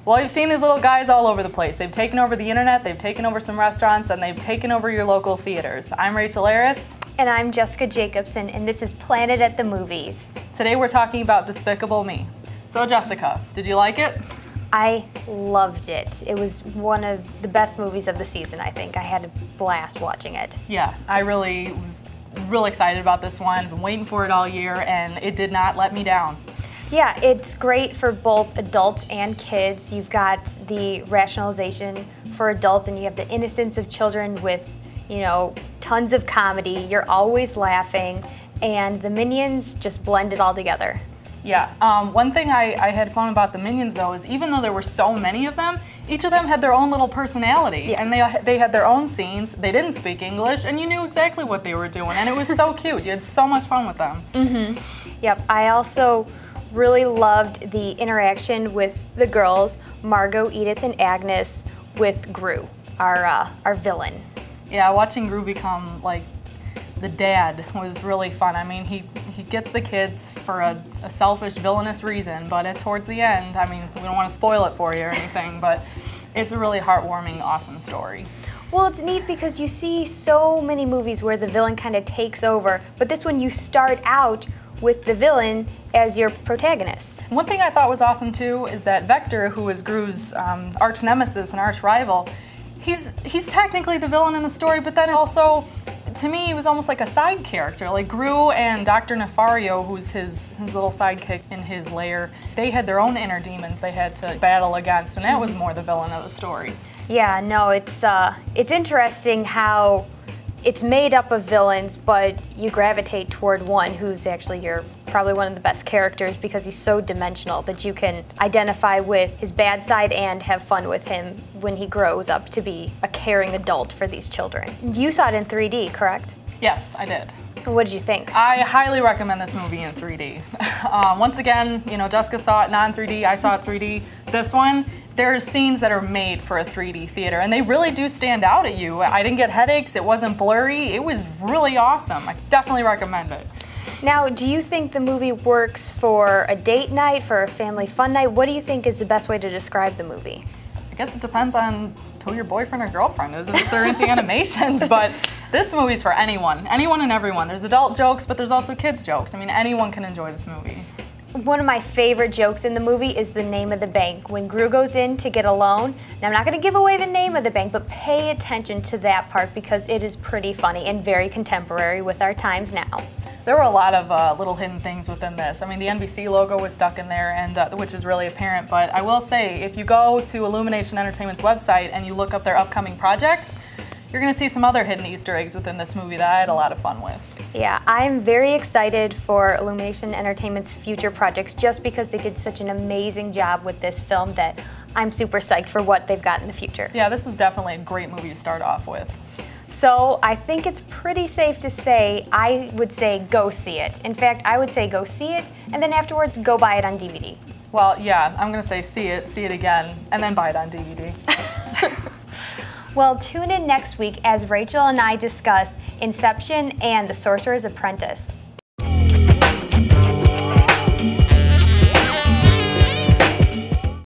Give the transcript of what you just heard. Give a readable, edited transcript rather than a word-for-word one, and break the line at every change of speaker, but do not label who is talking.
Well, you've seen these little guys all over the place. They've taken over the internet, they've taken over some restaurants, and they've taken over your local theaters. I'm Rachel Heiress.
And I'm Jessica Jacobsen, and this is Planet at the Movies.
Today we're talking about Despicable Me. So Jessica, did you like it?
I loved it. It was one of the best movies of the season, I think. I had a blast watching it.
Yeah, I really was real excited about this one. Been waiting for it all year, and it did not let me down.
Yeah, it's great for both adults and kids. You've got the rationalization for adults, and you have the innocence of children with, you know, tons of comedy. You're always laughing, and the Minions just blend it all together.
Yeah, one thing I had fun about the Minions, though, is even though there were so many of them, each of them had their own little personality,
yeah.
And they had their own scenes. They didn't speak English, and you knew exactly what they were doing, and it was so cute. You had so much fun with them.
Mm-hmm. Yep, I also really loved the interaction with the girls, Margot, Edith, and Agnes, with Gru, our villain.
Yeah, watching Gru become like the dad was really fun. I mean, he gets the kids for a selfish, villainous reason, but towards the end, I mean, we don't want to spoil it for you or anything, but it's a really heartwarming, awesome story.
Well, it's neat because you see so many movies where the villain kind of takes over, but this one you start out with the villain as your protagonist.
One thing I thought was awesome too is that Vector, who is Gru's arch nemesis and arch rival, he's technically the villain in the story, but then also, to me, he was almost like a side character. Like Gru and Dr. Nefario, who's his little sidekick in his lair, they had their own inner demons they had to battle against, and that was more the villain of the story.
Yeah, no, it's interesting how it's made up of villains, but you gravitate toward one who's actually probably one of the best characters because he's so dimensional that you can identify with his bad side and have fun with him when he grows up to be a caring adult for these children. You saw it in 3D, correct?
Yes, I did.
What did you think?
I highly recommend this movie in 3D. Once again, you know, Jessica saw it non-3D, I saw it 3D. This one, there's scenes that are made for a 3D theater, and they really do stand out at you. I didn't get headaches, it wasn't blurry, it was really awesome. I definitely recommend it.
Now, do you think the movie works for a date night, for a family fun night? What do you think is the best way to describe the movie?
I guess it depends on who your boyfriend or girlfriend is, if they're into animations, but this movie's for anyone and everyone. There's adult jokes, but there's also kids jokes. I mean, anyone can enjoy this movie.
One of my favorite jokes in the movie is the name of the bank. When Gru goes in to get a loan, now I'm not going to give away the name of the bank, but pay attention to that part because it is pretty funny and very contemporary with our times now.
There were a lot of little hidden things within this. I mean, the NBC logo was stuck in there, and which is really apparent, but I will say, if you go to Illumination Entertainment's website and you look up their upcoming projects, you're going to see some other hidden Easter eggs within this movie that I had a lot of fun with.
Yeah, I'm very excited for Illumination Entertainment's future projects just because they did such an amazing job with this film that I'm super psyched for what they've got in the future.
Yeah, this was definitely a great movie to start off with.
So I think it's pretty safe to say, I would say go see it. In fact, I would say go see it, and then afterwards go buy it on DVD.
Well, yeah, I'm going to say see it again, and then buy it on DVD.
Well, tune in next week as Rachel and I discuss Inception and The Sorcerer's Apprentice.